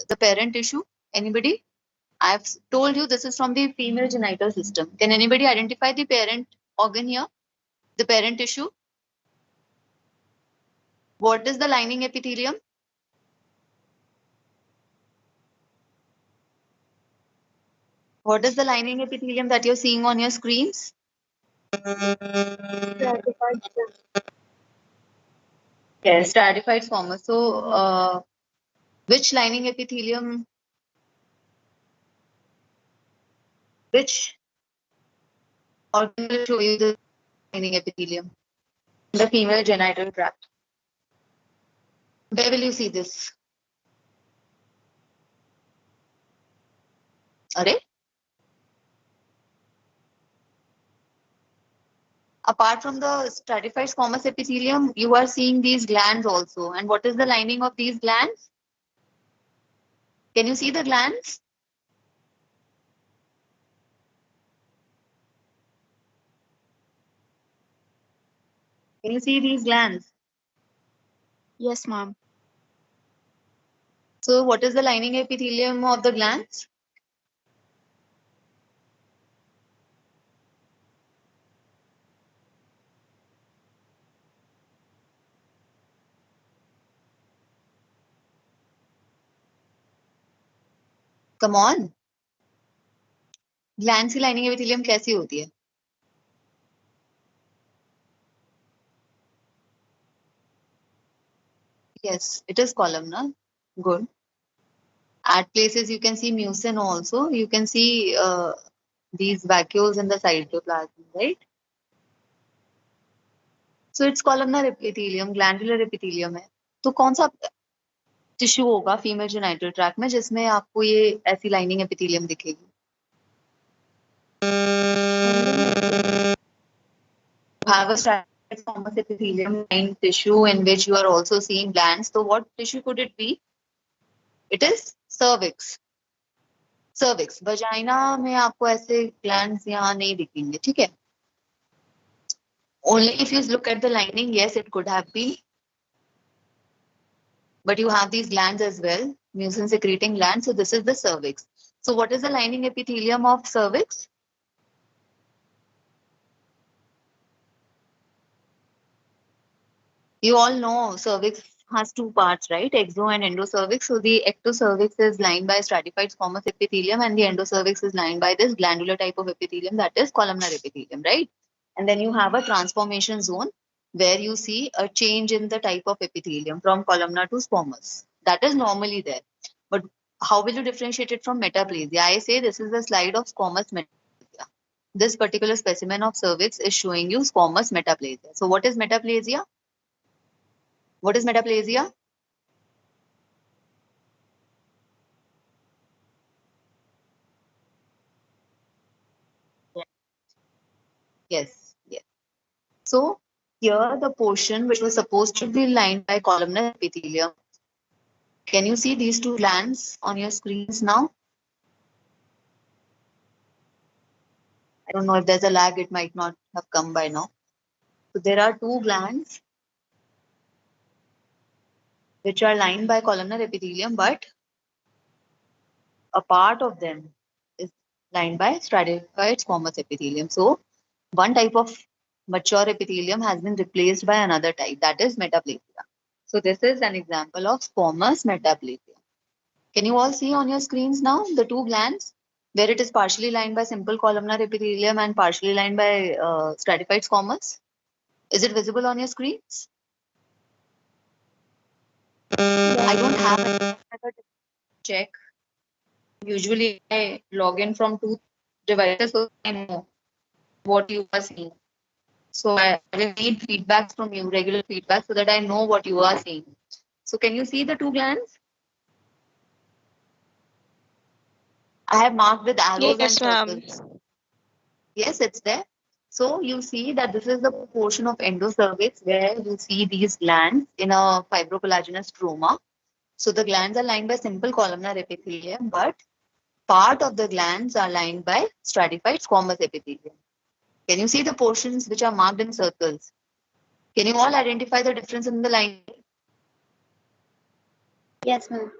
the parent tissue? Anybody? I've told you this is from the female genital system. Can anybody identify the parent organ here? The parent tissue? What is the lining epithelium? What is the lining epithelium that you're seeing on your screens? Yes, stratified squamous. So, which lining epithelium? Which organ will show you the lining epithelium? The female genital tract. Where will you see this? Array? Apart from the stratified squamous epithelium, you are seeing these glands also. And what is the lining of these glands? Can you see the glands? Can you see these glands? Yes, ma'am. So what is the lining epithelium of the glands? Come on. Gland की lining epithelium कैसी होती है? Yes, it is columnar. Good. At places you can see mucin also. You can see these vacuoles in the cytoplasm, right? So it's columnar epithelium, glandular epithelium है. तो कौन सा tissue होगा female genital tract में जिसमें आपको ये ऐसी लाइनिंग एपिथेलियम दिखेगी? Have a stratified squamous epithelium lined tissue in which you are also seeing glands. So what tissue could it be? It is cervix. Cervix vagina में आपको ऐसे ग्लैंड्स यहाँ नहीं दिखेंगे, ठीक है? Only if you look at the lining, yes, it could have been, but you have these glands as well, mucin secreting glands. So this is the cervix. So what is the lining epithelium of cervix? You all know cervix has two parts, right? Exo and endocervix. So the ectocervix is lined by stratified squamous epithelium and the endocervix is lined by this glandular type of epithelium, that is columnar epithelium, right? And then you have a transformation zone where you see a change in the type of epithelium from columnar to squamous. That is normally there. But how will you differentiate it from metaplasia? I say this is a slide of squamous metaplasia. This particular specimen of cervix is showing you squamous metaplasia. So what is metaplasia? What is metaplasia? Yes, yes. So here the portion which was supposed to be lined by columnar epithelium. Can you see these two glands on your screens now? I don't know if there's a lag, it might not have come by now. So there are two glands which are lined by columnar epithelium, but a part of them is lined by stratified squamous epithelium. So one type of mature epithelium has been replaced by another type, that is metaplasia. So this is an example of squamous metaplasia. Can you all see on your screens now the two glands where it is partially lined by simple columnar epithelium and partially lined by stratified squamous? Is it visible on your screens? I don't have a method to check. Usually I log in from two devices so I know what you are seeing. So I will need feedbacks from you, regular feedback, so that I know what you are seeing. So can you see the two glands? I have marked with arrows and Yes, ma'am. circles. Yes, it's there. So you see that this is the portion of endocervix where you see these glands in a fibrocollagenous stroma. So the glands are lined by simple columnar epithelium, but part of the glands are lined by stratified squamous epithelium. Can you see the portions which are marked in circles? Can you all identify the difference in the line? Yes, ma'am.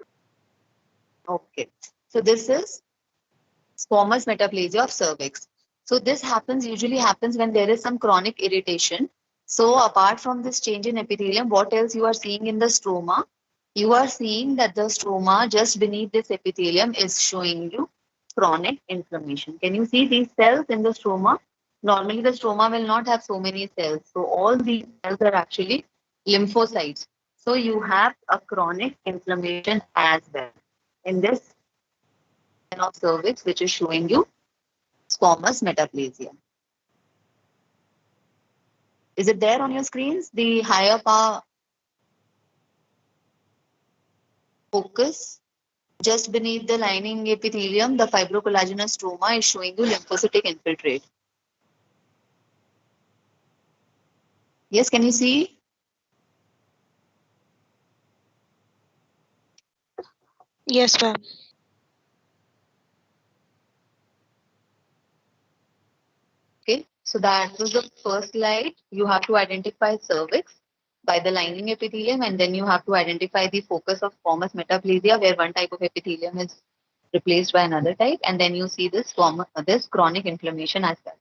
Okay. So this is squamous metaplasia of cervix. So this usually happens when there is some chronic irritation. So apart from this change in epithelium, what else you are seeing in the stroma? You are seeing that the stroma just beneath this epithelium is showing you chronic inflammation. Can you see these cells in the stroma? Normally the stroma will not have so many cells. So all these cells are actually lymphocytes. So you have a chronic inflammation as well in this of cervix, which is showing you squamous metaplasia. Is it there on your screens? The higher power focus just beneath the lining epithelium, the fibrocollagenous stroma is showing you lymphocytic infiltrate. Yes, can you see? Yes, ma'am. Okay, so that was the first slide. You have to identify cervix by the lining epithelium, and then you have to identify the focus of squamous metaplasia, where one type of epithelium is replaced by another type, and then you see this chronic inflammation as well.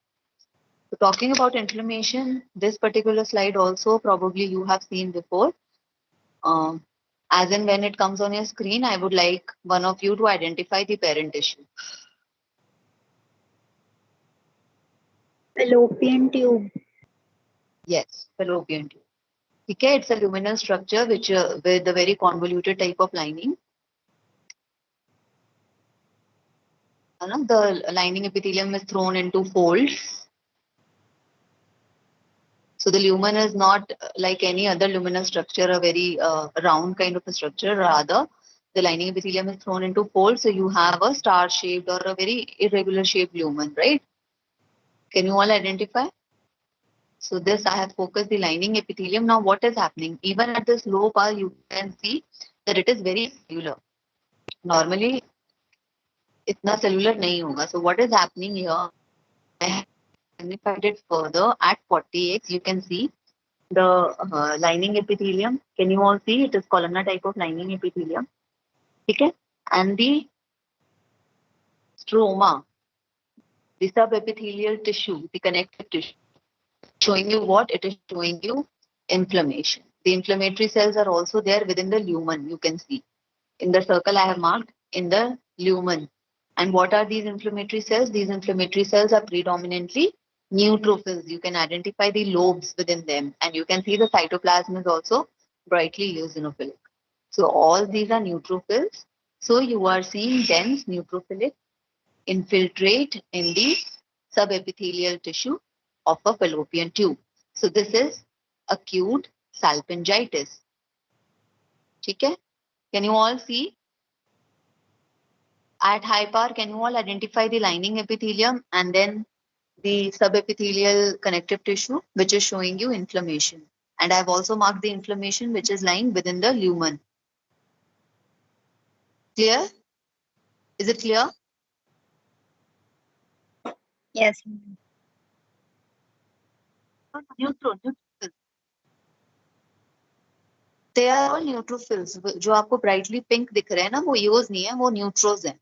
So talking about inflammation, this particular slide also probably you have seen before. Um, as in when it comes on your screen, I would like one of you to identify the parent tissue. Fallopian tube. Yes, fallopian tube. Okay, it's a luminal structure which with a very convoluted type of lining. The lining epithelium is thrown into folds. So the lumen is not like any other luminal structure, a very round kind of a structure. Rather, the lining epithelium is thrown into folds. So you have a star-shaped or a very irregular shaped lumen, right? Can you all identify? So this I have focused the lining epithelium. Now what is happening? Even at this low power, you can see that it is very cellular. Normally, itna cellular nahi hoga. So what is happening here? I have magnified it further at 40x. You can see the lining epithelium. Can you all see? It is columnar type of lining epithelium. Okay? And the stroma, the subepithelial tissue, the connective tissue, showing you what? It is showing you inflammation. The inflammatory cells are also there within the lumen, you can see. In the circle I have marked in the lumen. And what are these inflammatory cells? These inflammatory cells are predominantly neutrophils. You can identify the lobes within them. And you can see the cytoplasm is also brightly eosinophilic. So all these are neutrophils. So you are seeing dense neutrophilic infiltrate in the subepithelial tissue of a fallopian tube. So this is acute salpingitis. Okay? Can you all see? At high power, can you all identify the lining epithelium and then the subepithelial connective tissue, which is showing you inflammation? And I've also marked the inflammation which is lying within the lumen. Clear? Is it clear? Yes. Neutrophils. They are all neutrophils. जो आपको brightly pink दिख रहे हैं ना, वो eos नहीं है, वो neutrals हैं.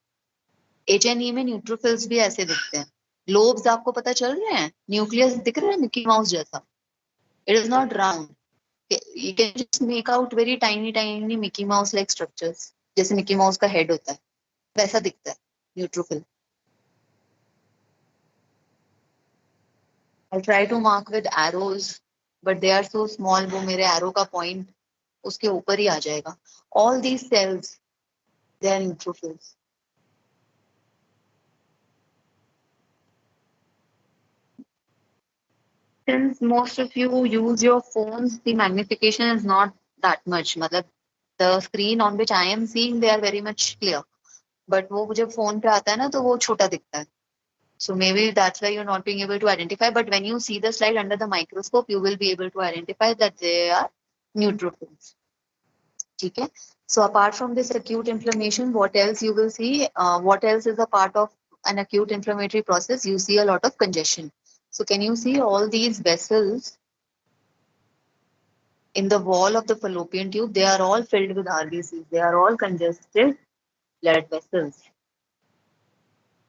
HNE में neutrophils भी ऐसे दिखते हैं. Lobes आपको पता चल रहे हैं? Nucleus दिख रहा है Mickey Mouse जैसा. It is not round. You can just make out very tiny Mickey Mouse like structures. जैसे Mickey Mouse का head होता है, वैसा दिखता है neutrophil. I'll try to mark with arrows, but they are so small. वो मेरे arrow का point उसके ऊपर ही आ जाएगा. All these cells, they are neutrophils. Since most of you use your phones, the magnification is not that much. मतलब the screen on which I am seeing, they are very much clear. But वो जब phone पे आता है ना, तो वो छोटा दिखता है. So maybe that's why you're not being able to identify. But when you see the slide under the microscope, you will be able to identify that they are neutrophils. Okay. So apart from this acute inflammation, what else you will see? What else is a part of an acute inflammatory process? You see a lot of congestion. So can you see all these vessels in the wall of the fallopian tube? They are all filled with RBCs. They are all congested blood vessels.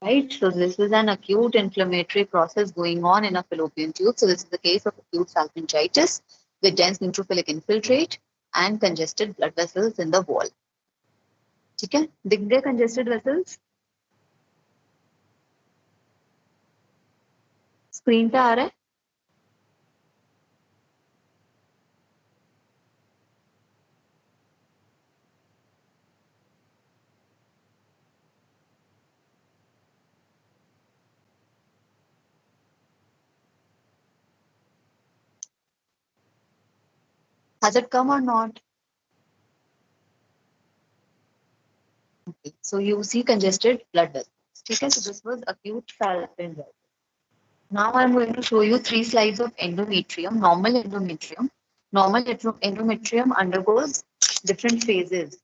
Right? So this is an acute inflammatory process going on in a fallopian tube. So this is the case of acute salpingitis with dense neutrophilic infiltrate and congested blood vessels in the wall. ठीक है? दिख गए congested vessels? Screen पे आ रहा है? Has it come or not? Okay. So you see congested blood vessels. Okay, so this was acute salpingitis. Now I'm going to show you 3 slides of endometrium, normal endometrium. Normal endometrium undergoes different phases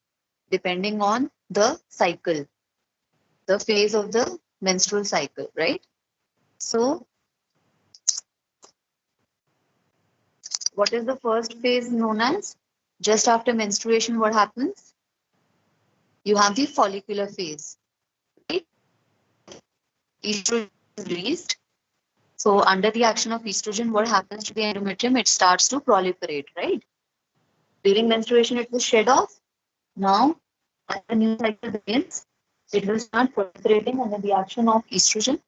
depending on the cycle, the phase of the menstrual cycle, right? So what is the first phase known as? Just after menstruation, what happens? You have the follicular phase. Right? Estrogen is released. So under the action of estrogen, what happens to the endometrium? It starts to proliferate, right? During menstruation, it will shed off. Now, as the new cycle begins, it will start proliferating under the action of estrogen.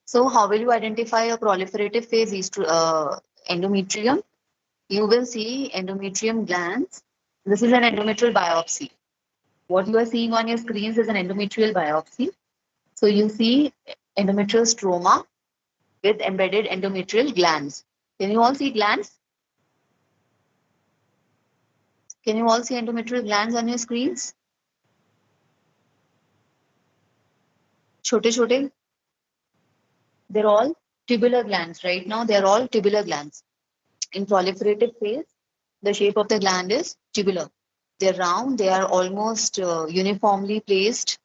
So how will you identify a proliferative phase endometrium? You will see endometrium glands. This is an endometrial biopsy. What you are seeing on your screens is an endometrial biopsy. So you see endometrial stroma with embedded endometrial glands. Can you all see glands? Can you all see endometrial glands on your screens? Chote. They're all tubular glands. Right now, they're all tubular glands. In proliferative phase, the shape of the gland is tubular. They're round, they are almost uniformly placed.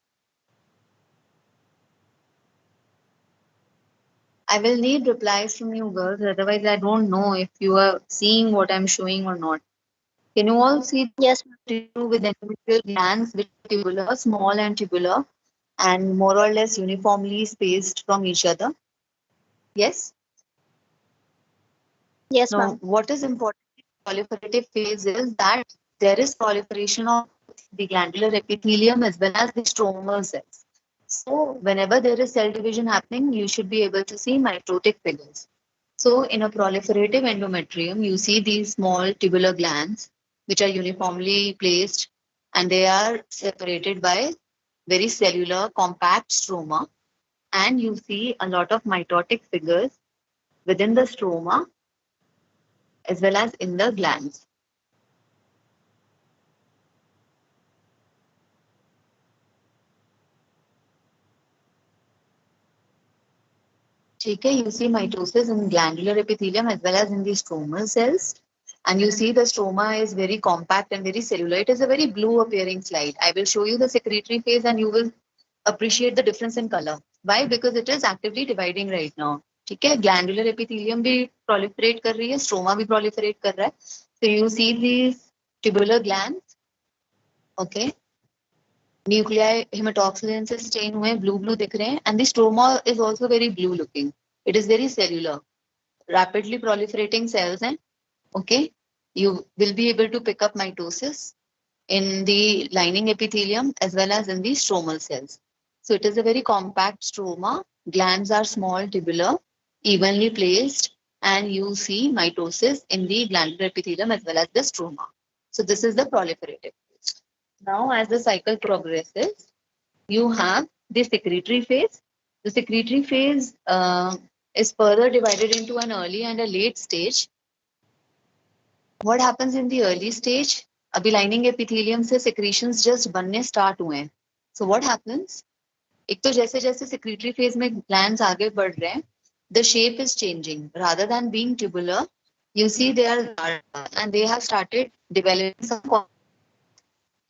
I will need replies from you girls, otherwise I don't know if you are seeing what I'm showing or not. Can you all see Yes, ma'am. tissue with endometrial glands which are tubular, small and tubular, and more or less uniformly spaced from each other? Yes? Yes, Now, ma'am. what is important in proliferative phase is that there is proliferation of the glandular epithelium as well as the stromal cells. So, whenever there is cell division happening, you should be able to see mitotic figures. So, in a proliferative endometrium, you see these small tubular glands which are uniformly placed and they are separated by very cellular compact stroma. And you see a lot of mitotic figures within the stroma as well as in the glands. Okay, you see mitosis in glandular epithelium as well as in the stromal cells. And you see the stroma is very compact and very cellular. It is a very blue appearing slide. I will show you the secretory phase and you will appreciate the difference in color. Why? Because it is actively dividing right now. ठीक है, glandular epithelium भी proliferate कर रही है, stroma भी proliferate कर रहा है. So you see these tubular glands, okay. Nuclei hematoxylin से stain हुए, blue दिख रहे हैं, and the stroma is also very blue looking. It is very cellular, rapidly proliferating cells हैं, okay. You will be able to pick up mitosis in the lining epithelium as well as in the stromal cells. So it is a very compact stroma. Glands are small, tubular, evenly placed, and you see mitosis in the glandular epithelium as well as the stroma. So this is the proliferative phase. Now, as the cycle progresses, you have the secretory phase. The secretory phase is further divided into an early and a late stage. What happens in the early stage? अभी lining epithelium से secretions just बनने start हुए हैं. So what happens? एक तो जैसे जैसे secretory phase में glands आगे बढ़ रहे हैं, the shape is changing. Rather than being tubular, you see they are larger and they have started developing some.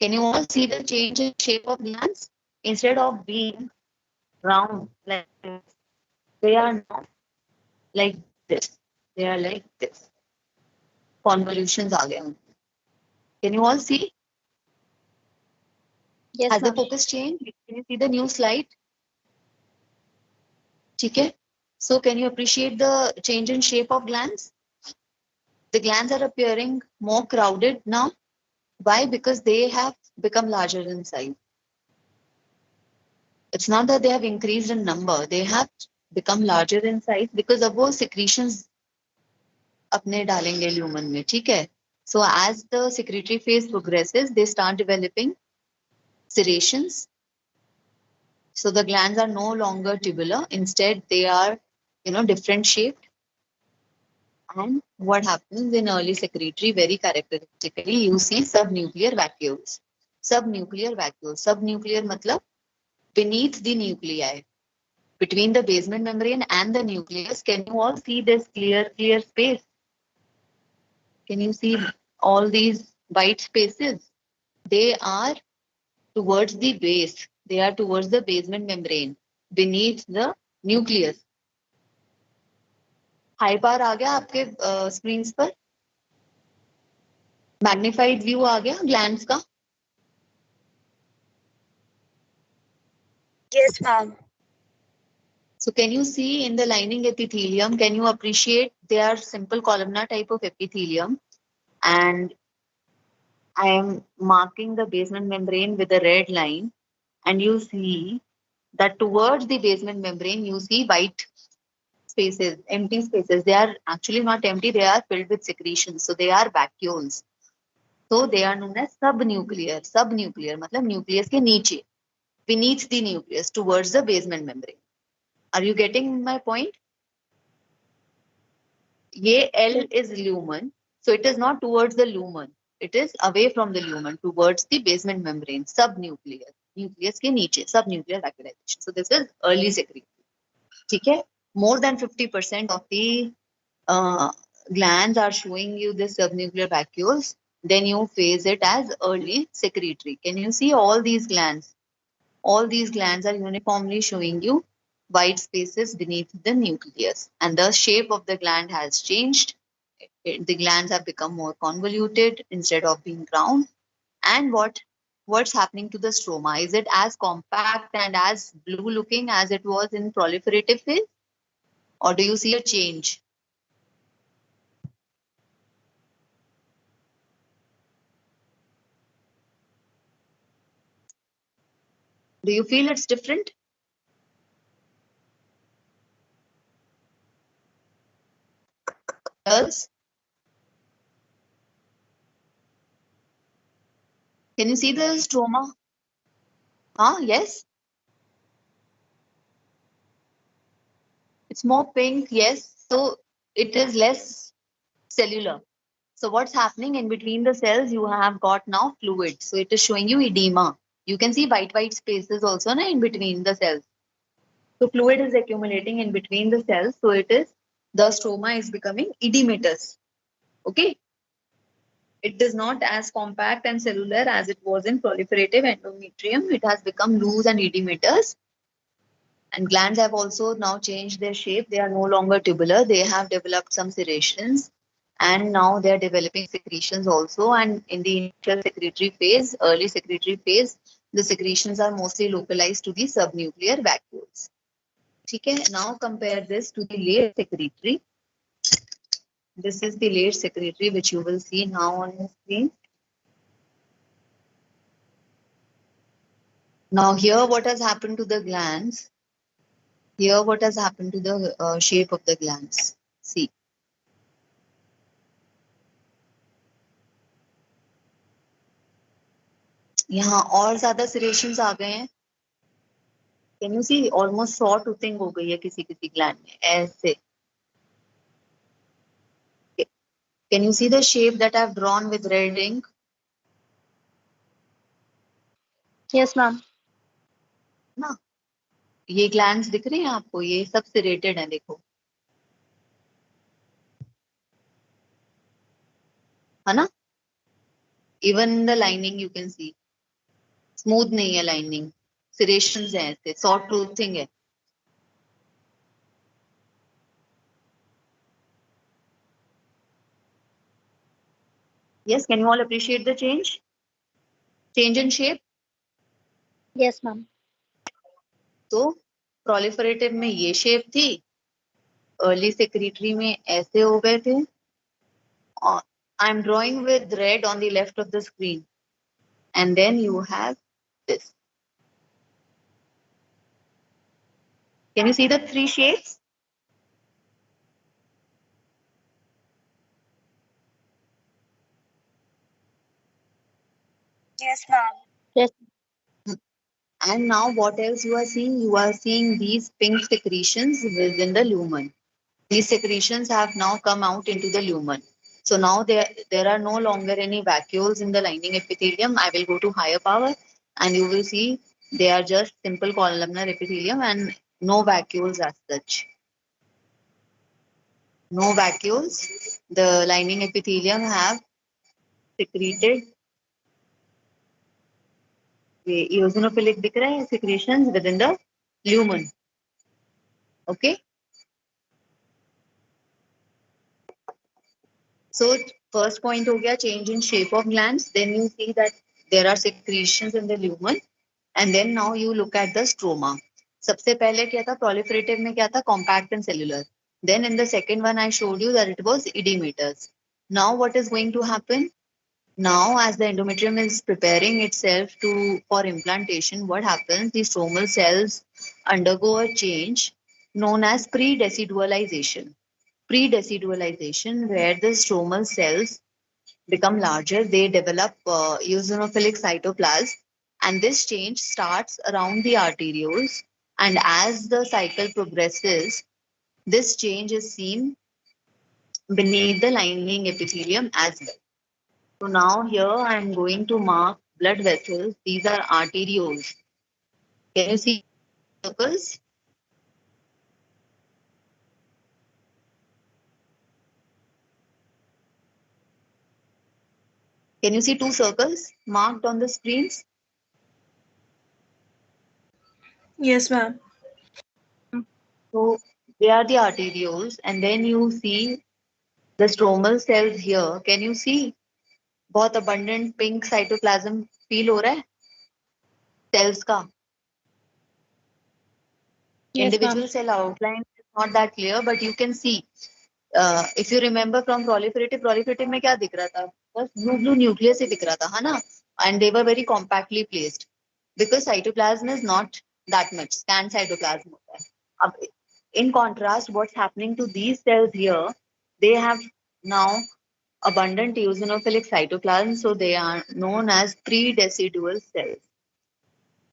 Can you all see the change in shape of glands? Instead of being round like this, they are now like this. They are like this. Convolutions आ गए हैं. Can you all see? Yes, Has the ma'am. focus changed? Can you see the new slide? Okay. So can you appreciate the change in shape of glands? The glands are appearing more crowded now. Why? Because they have become larger in size. It's not that they have increased in number. They have become larger in size because of वो secretions अपने डालेंगे lumen में, ठीक है? So as the secretory phase progresses, they start developing serrations. So the glands are no longer tubular. Instead, they are, different shaped. And what happens in early secretory, very characteristically, you see subnuclear vacuoles. Subnuclear vacuoles. Subnuclear matlab beneath the nuclei. Between the basement membrane and the nucleus, can you all see this clear space? Can you see all these white spaces? They are towards the base. They are towards the basement membrane beneath the nucleus. High bar आ गया आपके screen पर? Magnified view आ गया glands का? Yes, ma'am. So can you see in the lining epithelium, can you appreciate they are simple columnar type of epithelium, and I am marking the basement membrane with a red line, and you see that towards the basement membrane you see white spaces, empty spaces. They are actually not empty, they are filled with secretions. So they are vacuoles. So they are known as subnuclear. Subnuclear matlab nucleus ke niche, beneath the nucleus, towards the basement membrane. Are you getting my point? Ye L is lumen, so it is not towards the lumen. It is away from the lumen, towards the basement membrane, subnuclear. Nucleus ke niche, subnuclear vacuolization. So this is early secretory. Okay? More than 50% of the uh, glands are showing you this subnuclear vacuoles. Then you phase it as early secretory. Can you see all these glands? All these glands are uniformly showing you white spaces beneath the nucleus, and the shape of the gland has changed. The glands have become more convoluted instead of being round. And what's happening to the stroma? Is it as compact and as blue looking as it was in proliferative phase, or do you see a change? Do you feel it's different? Girls, can you see the stroma? Yes. It's more pink, yes. So it is less cellular. So what's happening in between the cells? You have got now fluid. So it is showing you edema. You can see white spaces also na, in between the cells. So fluid is accumulating in between the cells. So it is, the stroma is becoming edematous. Okay. It is not as compact and cellular as it was in proliferative endometrium. It has become loose and edematous. And glands have also now changed their shape. They are no longer tubular. They have developed some serrations. And now they are developing secretions also. And in the initial secretory phase, early secretory phase, the secretions are mostly localized to the subnuclear vacuoles. Okay, now compare this to the late secretory. This is the late secretory, which you will see now on the screen. Now here what has happened to the glands? Here what has happened to the shape of the glands? See. यहाँ और ज्यादा serrations आ गए हैं. Can you see almost saw toothing हो गई है किसी किसी gland में ऐसे. Can you see the shape that I've drawn with red ink? Yes, ma'am. ना ये glands दिख रहे हैं आपको, ये सब serrated हैं देखो, है ना? Even in the lining you can see smooth नहीं है lining, serrations हैं ऐसे, saw toothing है. Yes, can you all appreciate the change? Change in shape? Yes, ma'am. तो proliferative में ये शेप थी, अर्ली सेक्रेटरी में ऐसे हो गए थे. I am drawing with red on the left of the screen, and then you have this. Can you see the three shapes? Yes, ma'am. Yes. And now what else you are seeing? You are seeing these pink secretions within the lumen. These secretions have now come out into the lumen. So now there are no longer any vacuoles in the lining epithelium. I will go to higher power and you will see they are just simple columnar epithelium and no vacuoles as such. No vacuoles. The lining epithelium have secreted ये eosinophilic दिख रहा है secretions within the lumen. Okay. So first point हो गया change in shape of glands. Then you see that there are secretions in the lumen, and then now you look at the stroma. सबसे पहले क्या था proliferative में क्या था compact and cellular. Then in the second one I showed you that it was edematous. Now what is going to happen? Now as the endometrium is preparing itself for implantation, what happens? The stromal cells undergo a change known as pre-decidualization. Pre-decidualization, where the stromal cells become larger, they develop eosinophilic cytoplasm, and this change starts around the arterioles. And as the cycle progresses, this change is seen beneath the lining epithelium as well. So now here I am going to mark blood vessels. These are arterioles. Can you see circles? Can you see two circles marked on the screens? Yes, ma'am. So they are the arterioles, and then you see the stromal cells here. Can you see? बहुत abundant pink cytoplasm feel हो रहा है cells का. Yes, ma'am. Individual cell outline is not that clear, but you can see. If you remember from proliferative में क्या दिख रहा था? बस blue nucleus ही दिख रहा था, है ना? And they were very compactly placed because cytoplasm is not that much. Scant cytoplasm होता है. अब in contrast, what's happening to these cells here? They have now abundant eosinophilic cytoplasm, so they are known as pre-decidual cells.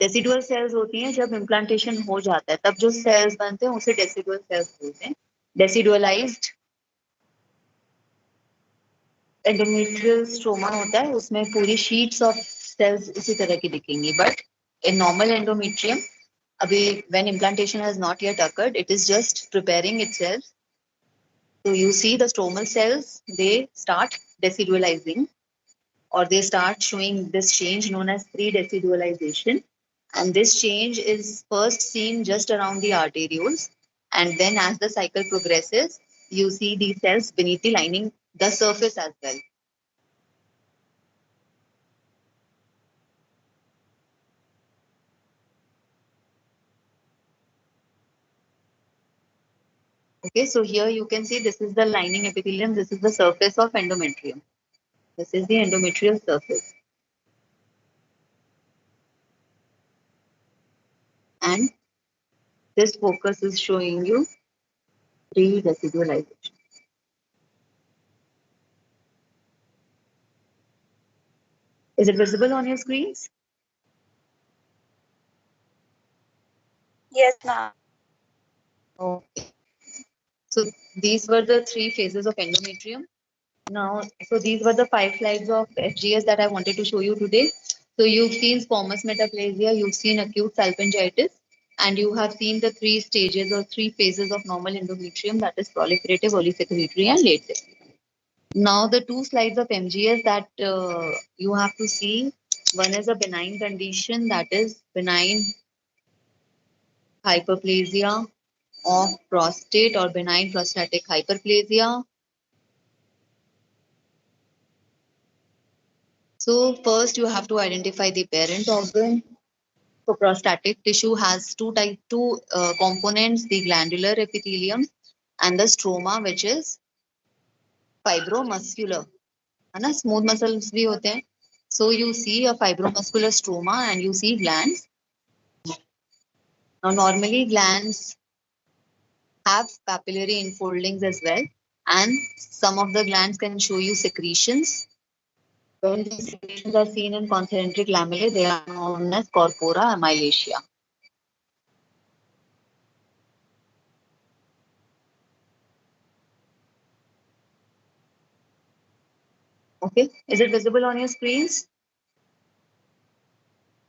Decidual cells होती हैं जब implantation हो जाता है, तब जो cells बनते हैं उसे decidual cells बोलते हैं. Decidualized endometrial stroma होता है, उसमें पूरी sheets of cells इसी तरह की दिखेंगी. But in normal endometrium, अभी when implantation has not yet occurred, it is just preparing itself. So you see the stromal cells, they start decidualizing, or they start showing this change known as pre-decidualization. And this change is first seen just around the arterioles. And then as the cycle progresses, you see these cells beneath the lining, the surface as well. Okay, so here you can see this is the lining epithelium, this is the surface of endometrium. This is the endometrial surface. And this focus is showing you pre-decidualization. Is it visible on your screens? Yes, ma'am. Okay. So these were the three phases of endometrium. Now, so these were the 5 slides of FGS that I wanted to show you today. So you've seen squamous metaplasia, you've seen acute salpingitis, and you have seen the 3 stages or 3 phases of normal endometrium, that is proliferative, early secretory, and late secretory. Now the 2 slides of MGS that you have to see, one is a benign condition, that is benign hyperplasia of prostate or benign prostatic hyperplasia. So first you have to identify the parent organ. So prostatic tissue has two components, the glandular epithelium and the stroma, which is fibromuscular. है ना, smooth muscles भी होते हैं. So you see a fibromuscular stroma and you see glands. Now normally glands have papillary enfoldings as well, and some of the glands can show you secretions. When these secretions are seen in concentric lamellae, they are known as corpora amylaceae. Okay, is it visible on your screens?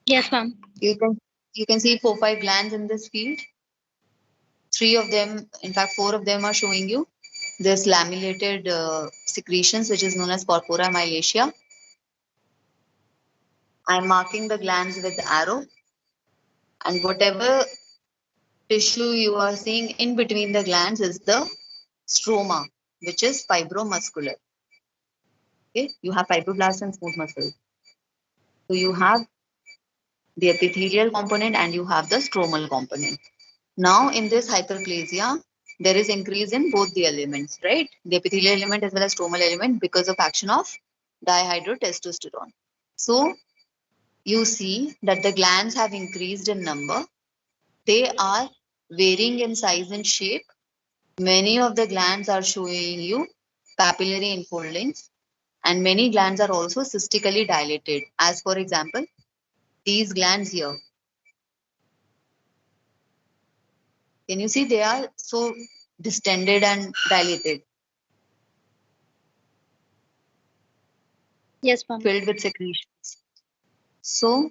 Yes, ma'am. You can see 4-5 glands in this field. 3 of them, in fact 4 of them are showing you this lamellated secretions, which is known as corpora amylaceae. I'm marking the glands with the arrow, and whatever tissue you are seeing in between the glands is the stroma, which is fibromuscular. Okay, you have fibroblasts and smooth muscles. So you have the epithelial component and you have the stromal component. Now in this hyperplasia, there is increase in both the elements, right? The epithelial element as well as stromal element because of action of dihydrotestosterone. So you see that the glands have increased in number. They are varying in size and shape. Many of the glands are showing you papillary enfoldings, and many glands are also cystically dilated. As for example, these glands here. Can you see they are so distended and dilated, Yes, ma'am. filled with secretions? So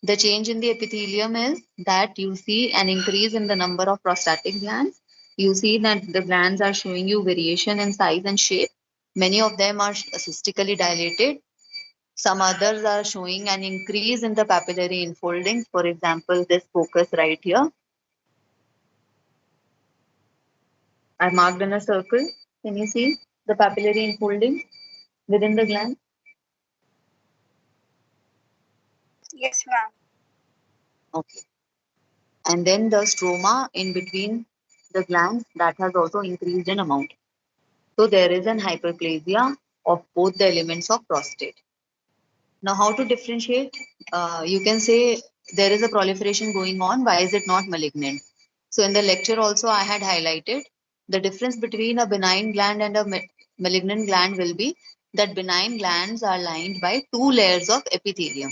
the change in the epithelium is that you see an increase in the number of prostatic glands. You see that the glands are showing you variation in size and shape. Many of them are cystically dilated. Some others are showing an increase in the papillary enfoldings. For example, this focus right here. I marked in a circle. Can you see the papillary enfolding within the gland? Yes, ma'am. Okay. And then the stroma in between the glands, that has also increased in amount. So there is an hyperplasia of both the elements of prostate. Now, how to differentiate? You can say there is a proliferation going on. Why is it not malignant? So in the lecture also I had highlighted the difference between a benign gland and a malignant gland will be that benign glands are lined by 2 layers of epithelium.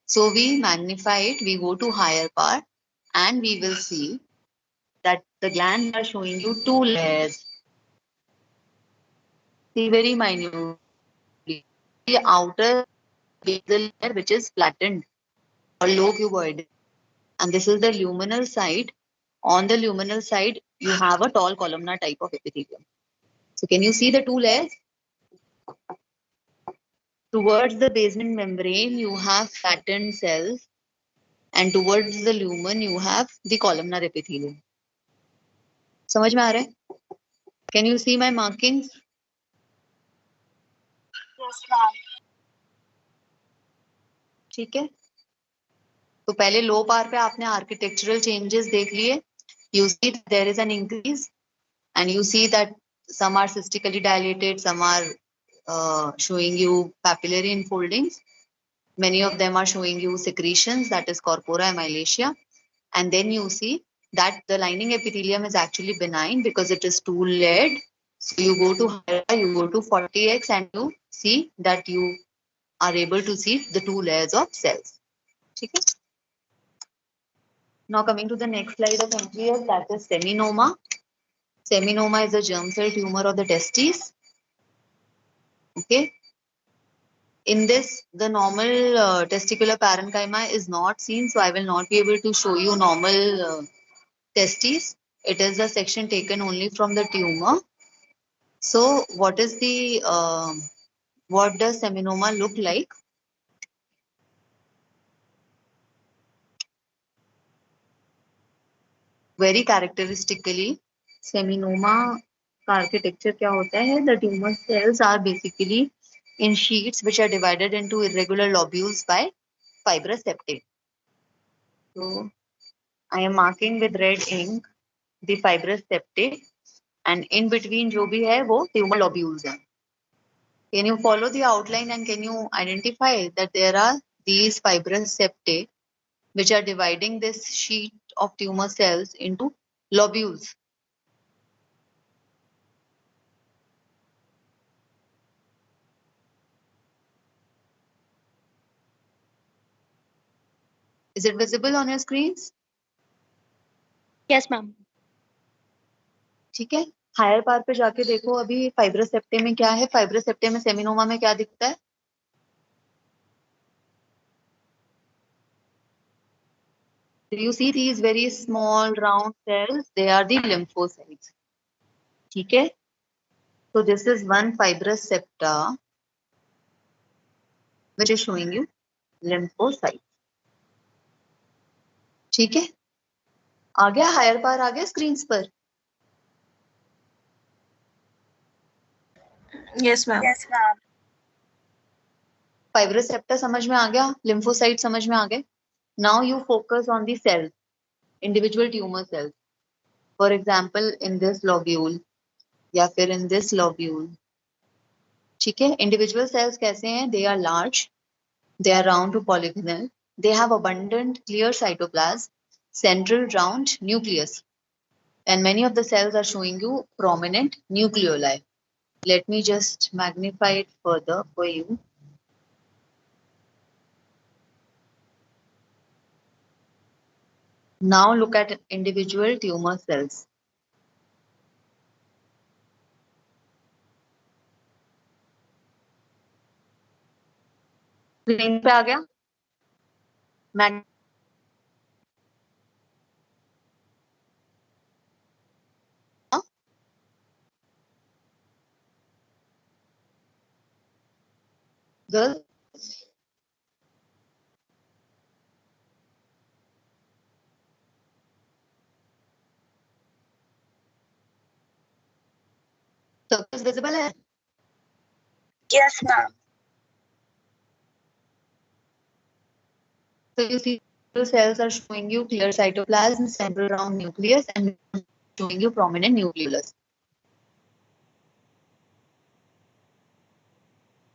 So we magnify it, we go to higher power, and we will see that the glands are showing you 2 layers. See, very minute. The outer basal layer, which is flattened or low cuboid, and this is the luminal side. On the luminal side, you have a tall columnar type of epithelium. So can you see the 2 layers? Towards the basement membrane, you have flattened cells, and towards the lumen, you have the columnar epithelium. समझ में आ रहा है? Can you see my markings? Yes, ma'am. ठीक है. तो पहले low power पे आपने आर्किटेक्चरल चेंजेस देख लिए. You see there is an increase, and you see that some are cystically dilated, some are showing you papillary enfoldings. Many of them are showing you secretions, that is corpora amylaceae. And then you see that the lining epithelium is actually benign because it is 2-layered. So you go to higher, you go to 40x, and you see that you are able to see the 2 layers of cells. Okay? Now coming to the next slide of MGS, that is seminoma. Seminoma is a germ cell tumor of the testes. Okay. In this, the normal testicular parenchyma is not seen, so I will not be able to show you normal testes. It is a section taken only from the tumor. So what is the what does seminoma look like? Very characteristically, seminoma का architecture क्या होता है? The tumor cells are basically in sheets which are divided into irregular lobules by fibrous septate. So I am marking with red ink the fibrous septae, and in between जो भी है वो tumor lobules हैं. Can you follow the outline and can you identify that there are these fibrous septae which are dividing this sheet of tumor cells into lobules? Is it visible on your screens? Yes, ma'am. ठीक है, higher पार पे जाके देखो अभी fibrous सेप्टे में क्या है. Fibrous सेप्टे में सेमिनोमा में क्या दिखता है? Do you see these very small round cells? They are the lymphocytes. ठीक है, so this is one fibrous septa which is showing you lymphocytes. ठीक है, आ गया हायर पार, आ गया स्क्रीन्स पर. Yes, ma'am. Yes, ma'am. Fibrous septa समझ में आ गया, lymphocyte समझ में आ गए. Now you focus on the cells, individual tumor cells. For example, in this lobule या फिर in this lobule. ठीक है, individual cells कैसे हैं? They are large, they are round to polygonal, they have abundant clear cytoplasm, central round nucleus, and many of the cells are showing you prominent nucleoli. Let me just magnify it further for you. Now look at individual tumor cells. Screen पे आ गया. Girls, surface visible है? Yes, ma'am. So you see the cells are showing you clear cytoplasm, central round nucleus, and showing you prominent nucleolus.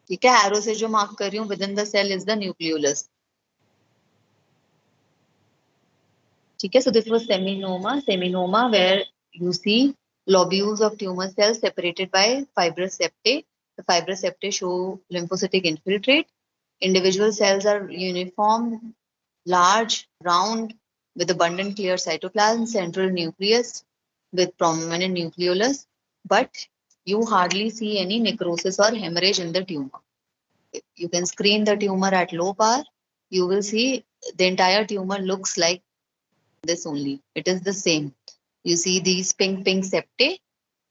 ठीक है, arrow से जो mark कर रही हूँ within the cell is the nucleolus. ठीक है, so this was seminoma. Seminoma where you see lobules of tumor cells separated by fibrous septae. The fibrous septae show lymphocytic infiltrate. Individual cells are uniform, large, round, with abundant clear cytoplasm, central nucleus with prominent nucleolus, but you hardly see any necrosis or hemorrhage in the tumor. You can screen the tumor at low power. You will see the entire tumor looks like this only. It is the same. You see these pink septae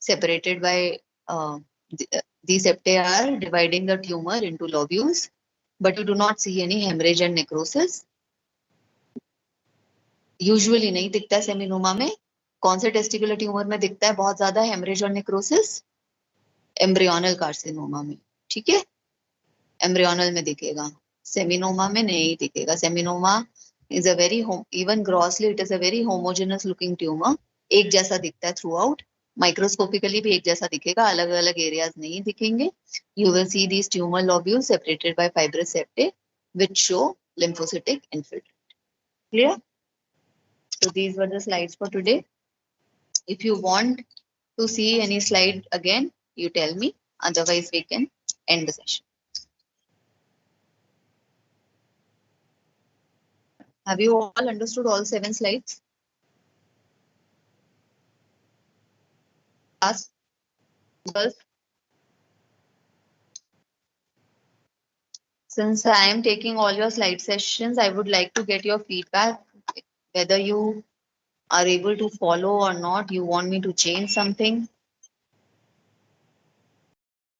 separated by these septae are dividing the tumor into lobules, but you do not see any hemorrhage and necrosis. Usually नहीं दिखता है seminoma में. कौन से testicular tumour में दिखता है बहुत ज्यादा हेमरेज और नेक्रोसिस? एम्ब्रियोनल कार्सिनोमा में. ठीक है, एम्ब्रियोनल में दिखेगा, सेमिनोमा में नहीं दिखेगा. Seminoma is a very even grossly it is a very homogeneous looking tumour. एक जैसा दिखता है थ्रू आउट. माइक्रोस्कोपिकली भी एक जैसा दिखेगा, अलग अलग एरियाज नहीं दिखेंगे. You will see these tumour lobules separated by fibrous septae which show lymphocytic infiltrate. Clear? So these were the slides for today. If you want to see any slide again, you tell me. Otherwise, we can end the session. Have you all understood all 7 slides? Class? Girls? Since I am taking all your slide sessions, I would like to get your feedback, whether you are able to follow or not. You want me to change something?